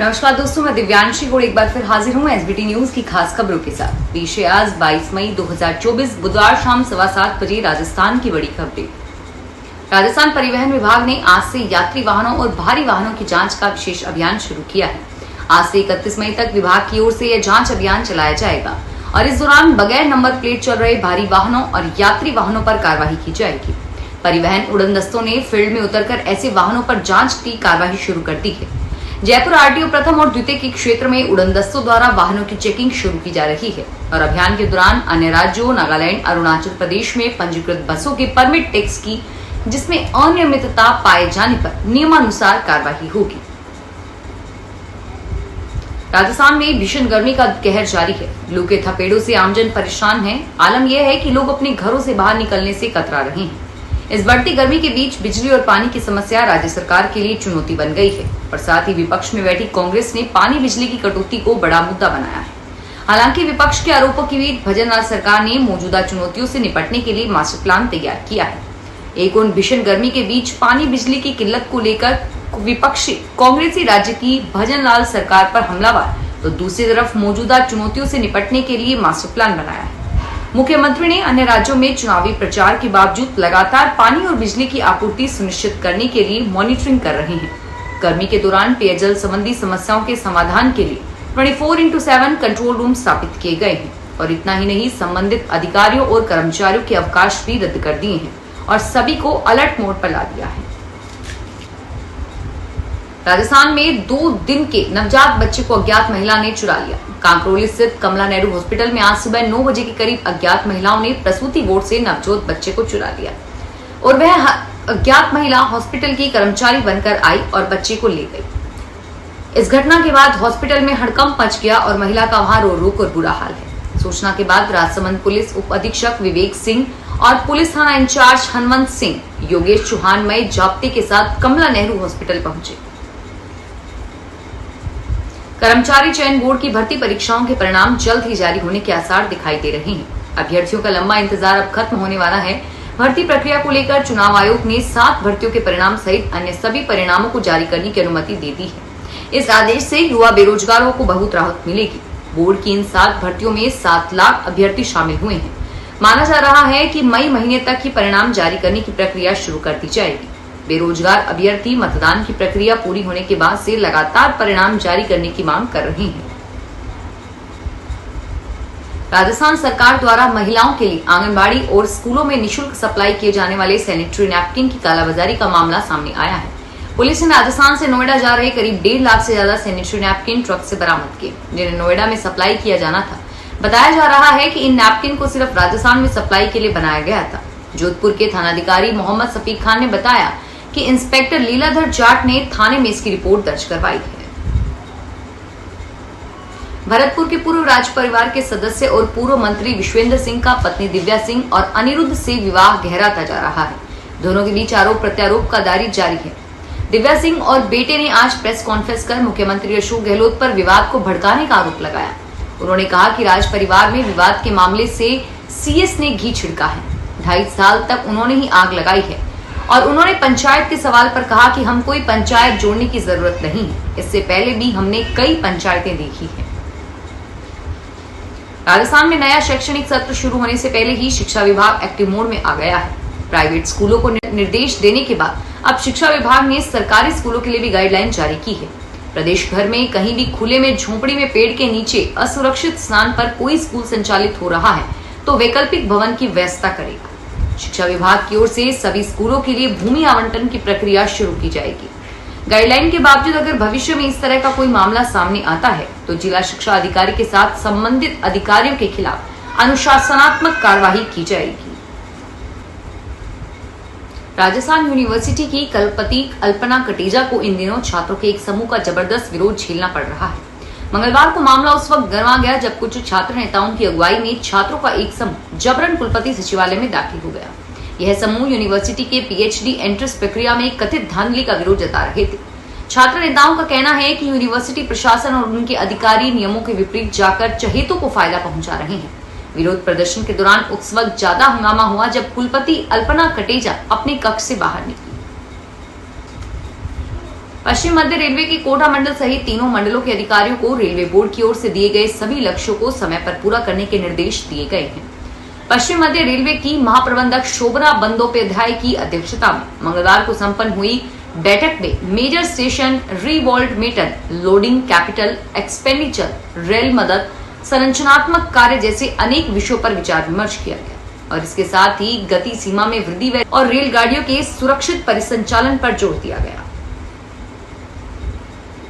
नमस्कार दोस्तों, मैं दिव्यांशी गोड़ एक बार फिर हाजिर हूं एसबीटी न्यूज की खास खबरों के साथ। पेश है आज 22 मई 2024 बुधवार शाम 7:15 बजे राजस्थान की बड़ी खबरें। राजस्थान परिवहन विभाग ने आज से यात्री वाहनों और भारी वाहनों की जांच का विशेष अभियान शुरू किया है। आज से 31 मई तक विभाग की ओर से यह जांच अभियान चलाया जाएगा और इस दौरान बगैर नंबर प्लेट चल रहे भारी वाहनों और यात्री वाहनों पर कार्रवाई की जाएगी। परिवहन उड़न दस्तों ने फील्ड में उतरकर ऐसे वाहनों पर जांच की कार्रवाई शुरू कर दी है। जयपुर आरटीओ प्रथम और द्वितीय के क्षेत्र में उड़न दस्तों द्वारा वाहनों की चेकिंग शुरू की जा रही है और अभियान के दौरान अन्य राज्यों नागालैंड, अरुणाचल प्रदेश में पंजीकृत बसों के परमिट टैक्स की जिसमें अनियमितता पाए जाने पर नियमानुसार कार्रवाई होगी। राजस्थान में भीषण गर्मी का कहर जारी है। लू के थपेड़ों से आमजन परेशान है। आलम यह है कि लोग अपने घरों से बाहर निकलने से कतरा रहे हैं। इस बढ़ती गर्मी के बीच बिजली और पानी की समस्या राज्य सरकार के लिए चुनौती बन गई है और साथ ही विपक्ष में बैठी कांग्रेस ने पानी बिजली की कटौती को बड़ा मुद्दा बनाया है। हालांकि विपक्ष के आरोपों के बीच भजनलाल सरकार ने मौजूदा चुनौतियों से निपटने के लिए मास्टर प्लान तैयार किया है। एक ओर भीषण गर्मी के बीच पानी बिजली की किल्लत को लेकर विपक्षी कांग्रेसी राज्य की भजनलाल सरकार पर हमलावर, तो दूसरी तरफ मौजूदा चुनौतियों से निपटने के लिए मास्टर प्लान बनाया है। मुख्यमंत्री ने अन्य राज्यों में चुनावी प्रचार के बावजूद लगातार पानी और बिजली की आपूर्ति सुनिश्चित करने के लिए मॉनिटरिंग कर रहे हैं। गर्मी के दौरान पेयजल संबंधी समस्याओं के समाधान के लिए 24/7 कंट्रोल रूम स्थापित किए गए हैं और इतना ही नहीं, संबंधित अधिकारियों और कर्मचारियों के अवकाश भी रद्द कर दिए हैं और सभी को अलर्ट मोड पर ला दिया है। राजस्थान में 2 दिन के नवजात बच्चे को अज्ञात महिला ने चुरा लिया। कांकरोली स्थित कमला नेहरू हॉस्पिटल में आज सुबह 9 बजे के करीब अज्ञात महिलाओं ने प्रसूति वार्ड से नवजात बच्चे को चुरा लिया और वह अज्ञात महिला हॉस्पिटल की कर्मचारी बनकर आई और बच्चे को ले गई। इस घटना के बाद हॉस्पिटल में हड़कंप मच गया और महिला का वहां रो रो कर बुरा हाल है। सूचना के बाद राजसमंद पुलिस उप अधीक्षक विवेक सिंह और पुलिस थाना इंचार्ज हनुमंत सिंह योगेश चौहान मई जाब्ते के साथ कमला नेहरू हॉस्पिटल पहुंचे। कर्मचारी चयन बोर्ड की भर्ती परीक्षाओं के परिणाम जल्द ही जारी होने के आसार दिखाई दे रहे हैं। अभ्यर्थियों का लंबा इंतजार अब खत्म होने वाला है। भर्ती प्रक्रिया को लेकर चुनाव आयोग ने 7 भर्तियों के परिणाम सहित अन्य सभी परिणामों को जारी करने की अनुमति दे दी है। इस आदेश से युवा बेरोजगारों को बहुत राहत मिलेगी। बोर्ड की इन 7 भर्तियों में 7 लाख अभ्यर्थी शामिल हुए हैं। माना जा रहा है कि मई महीने तक ही परिणाम जारी करने की प्रक्रिया शुरू कर दी जाएगी। बेरोजगार अभ्यर्थी मतदान की प्रक्रिया पूरी होने के बाद से लगातार परिणाम जारी करने की मांग कर रहे हैं। राजस्थान सरकार द्वारा महिलाओं के लिए आंगनबाड़ी और स्कूलों में निःशुल्क सप्लाई किए जाने वाले सैनिटरी नैपकिन की कालाबाजारी का मामला सामने आया है। पुलिस ने राजस्थान से नोएडा जा रहे करीब 1.5 लाख से ज्यादा सैनिटरी नैपकिन ट्रक से बरामद किए, जिन्हें नोएडा में सप्लाई किया जाना था। बताया जा रहा है कि इन नैपकिन को सिर्फ राजस्थान में सप्लाई के लिए बनाया गया था। जोधपुर के थानाधिकारी मोहम्मद सफीक खान ने बताया कि इंस्पेक्टर लीलाधर जाट ने थाने में इसकी रिपोर्ट दर्ज करवाई है। भरतपुर के पूर्व राज परिवार के सदस्य और पूर्व मंत्री विश्वेंद्र सिंह का पत्नी दिव्या सिंह और अनिरुद्ध से विवाह गहराता जा रहा है। दोनों के बीच आरोप प्रत्यारोप का दारी जारी है। दिव्या सिंह और बेटे ने आज प्रेस कॉन्फ्रेंस कर मुख्यमंत्री अशोक गहलोत पर विवाद को भड़काने का आरोप लगाया। उन्होंने कहा कि राज परिवार में विवाद के मामले से सीएस ने घी छिड़का है। 2.5 साल तक उन्होंने ही आग लगाई है और उन्होंने पंचायत के सवाल पर कहा कि हम कोई पंचायत जोड़ने की जरूरत नहीं है। इससे पहले भी हमने कई पंचायतें देखी हैं। राजस्थान में नया शैक्षणिक सत्र शुरू होने से पहले ही शिक्षा विभाग एक्टिव मोड में आ गया है। प्राइवेट स्कूलों को निर्देश देने के बाद अब शिक्षा विभाग ने सरकारी स्कूलों के लिए भी गाइडलाइन जारी की है। प्रदेश भर में कहीं भी खुले में झोपड़ी में पेड़ के नीचे असुरक्षित स्थान पर कोई स्कूल संचालित हो रहा है तो वैकल्पिक भवन की व्यवस्था करेगा। शिक्षा विभाग की ओर से सभी स्कूलों के लिए भूमि आवंटन की प्रक्रिया शुरू की जाएगी। गाइडलाइन के बावजूद अगर भविष्य में इस तरह का कोई मामला सामने आता है तो जिला शिक्षा अधिकारी के साथ संबंधित अधिकारियों के खिलाफ अनुशासनात्मक कार्रवाई की जाएगी। राजस्थान यूनिवर्सिटी की कुलपति अल्पना कटेजा को इन दिनों छात्रों के एक समूह का जबरदस्त विरोध झेलना पड़ रहा है। मंगलवार को मामला उस वक्त गरमा गया जब कुछ छात्र नेताओं की अगुवाई में छात्रों का एक समूह जबरन कुलपति सचिवालय में दाखिल हो गया। यह समूह यूनिवर्सिटी के पीएचडी एंट्रेंस प्रक्रिया में कथित धांधली का विरोध जता रहे थे। छात्र नेताओं का कहना है कि यूनिवर्सिटी प्रशासन और उनके अधिकारी नियमों के विपरीत जाकर चहेतों को फायदा पहुंचा रहे हैं। विरोध प्रदर्शन के दौरान उस वक्त ज्यादा हंगामा हुआ जब कुलपति अल्पना कटेजा अपने कक्ष से बाहर निकली। पश्चिम मध्य रेलवे के कोटा मंडल सहित तीनों मंडलों के अधिकारियों को रेलवे बोर्ड की ओर से दिए गए सभी लक्ष्यों को समय पर पूरा करने के निर्देश दिए गए हैं। पश्चिम मध्य रेलवे की महाप्रबंधक शोभना बंदोपाध्याय की अध्यक्षता में मंगलवार को संपन्न हुई बैठक में मेजर स्टेशन रिवॉल्टमेंटन, लोडिंग, कैपिटल एक्सपेंडिचर, रेल मदद, संरचनात्मक कार्य जैसे अनेक विषयों पर विचार विमर्श किया गया और इसके साथ ही गति सीमा में वृद्धि और रेलगाड़ियों के सुरक्षित परिसंचालन पर जोर दिया गया।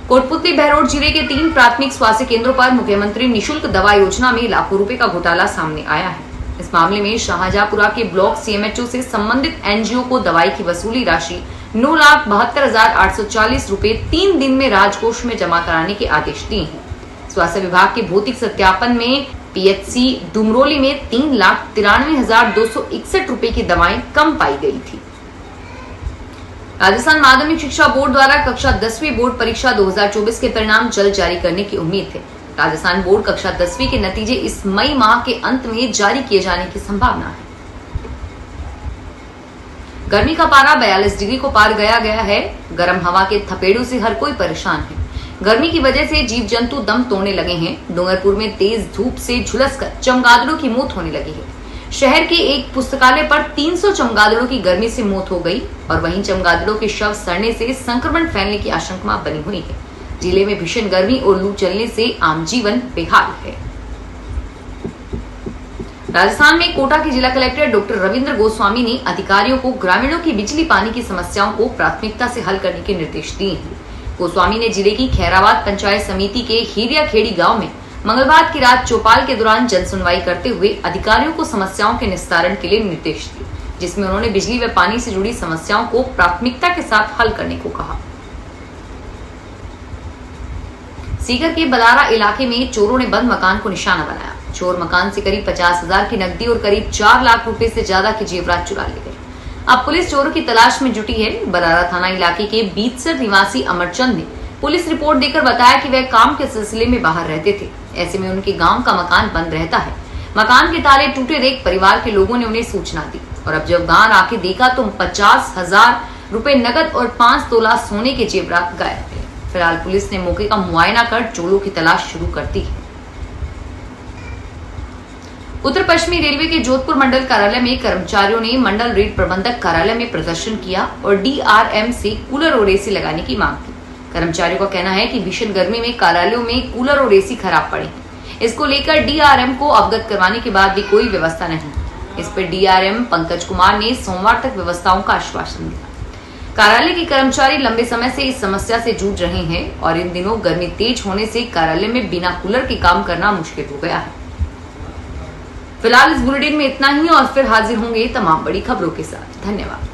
कोटपुतली बहरोड जिले के 3 प्राथमिक स्वास्थ्य केंद्रों पर मुख्यमंत्री निशुल्क दवा योजना में लाखों रुपए का घोटाला सामने आया है। इस मामले में शाहजहांपुरा के ब्लॉक सीएमएचओ से संबंधित एनजीओ को दवाई की वसूली राशि 9,72,840 रुपए 3 दिन में राजकोष में जमा कराने के आदेश दिए हैं। स्वास्थ्य विभाग के भौतिक सत्यापन में पीएचसी डुमरोली में 3,93,261 रुपए की दवाएं कम पाई गई थी। राजस्थान माध्यमिक शिक्षा बोर्ड द्वारा कक्षा 10वीं बोर्ड परीक्षा 2024 के परिणाम जल्द जारी करने की उम्मीद है। राजस्थान बोर्ड कक्षा 10वीं के नतीजे इस मई माह के अंत में जारी किए जाने की संभावना है। गर्मी का पारा 42 डिग्री को पार गया है। गर्म हवा के थपेड़ों से हर कोई परेशान है। गर्मी की वजह से जीव जंतु दम तोड़ने लगे हैं। डूंगरपुर में तेज धूप से झुलसकर चमगादड़ों की मौत होने लगी है। शहर के एक पुस्तकालय पर 300 चमगादड़ों की गर्मी से मौत हो गई और वहीं चमगादड़ों के शव सड़ने से संक्रमण फैलने की आशंका बनी हुई है। जिले में भीषण गर्मी और लू चलने से आम जीवन बेहाल है। राजस्थान में कोटा के जिला कलेक्टर डॉक्टर रविंद्र गोस्वामी ने अधिकारियों को ग्रामीणों की बिजली पानी की समस्याओं को प्राथमिकता से हल करने के निर्देश दिए हैं। गोस्वामी ने जिले की खैराबाद पंचायत समिति के हीरिया खेड़ी गाँव में मंगलवार की रात चौपाल के दौरान जन सुनवाई करते हुए अधिकारियों को समस्याओं के निस्तारण के लिए निर्देश दिए, जिसमें उन्होंने बिजली व पानी से जुड़ी समस्याओं को प्राथमिकता के साथ हल करने को कहा। सीकर के बलारा इलाके में चोरों ने बंद मकान को निशाना बनाया। चोर मकान से करीब 50,000 की नकदी और करीब 4 लाख रुपए से ज्यादा के जेवरात चुरा ले गए। अब पुलिस चोरों की तलाश में जुटी है। बलारा थाना इलाके के बीतसर निवासी अमरचंद ने पुलिस रिपोर्ट देकर बताया कि वह काम के सिलसिले में बाहर रहते थे। ऐसे में उनके गांव का मकान बंद रहता है। मकान के ताले टूटे देख परिवार के लोगों ने उन्हें सूचना दी और अब जब गांव आके देखा तो 50,000 रुपए नकद और 5 तोला सोने के जेवरात गायब थे। फिलहाल पुलिस ने मौके का मुआयना कर चोरों की तलाश शुरू कर दी है। उत्तर पश्चिमी रेलवे के जोधपुर मंडल कार्यालय में कर्मचारियों ने मंडल रेल प्रबंधक कार्यालय में प्रदर्शन किया और डीआरएम से कूलर और एसी लगाने की मांग की। कर्मचारियों का कहना है कि भीषण गर्मी में कार्यालयों में कूलर और एसी खराब पड़े। इसको लेकर डीआरएम को अवगत करवाने के बाद भी कोई व्यवस्था नहीं। इस पर डीआरएम पंकज कुमार ने सोमवार तक व्यवस्थाओं का आश्वासन दिया। कार्यालय के कर्मचारी लंबे समय से इस समस्या से जूझ रहे हैं और इन दिनों गर्मी तेज होने से कार्यालय में बिना कूलर के काम करना मुश्किल हो गया है। फिलहाल इस बुलेटिन में इतना ही और फिर हाजिर होंगे तमाम बड़ी खबरों के साथ। धन्यवाद।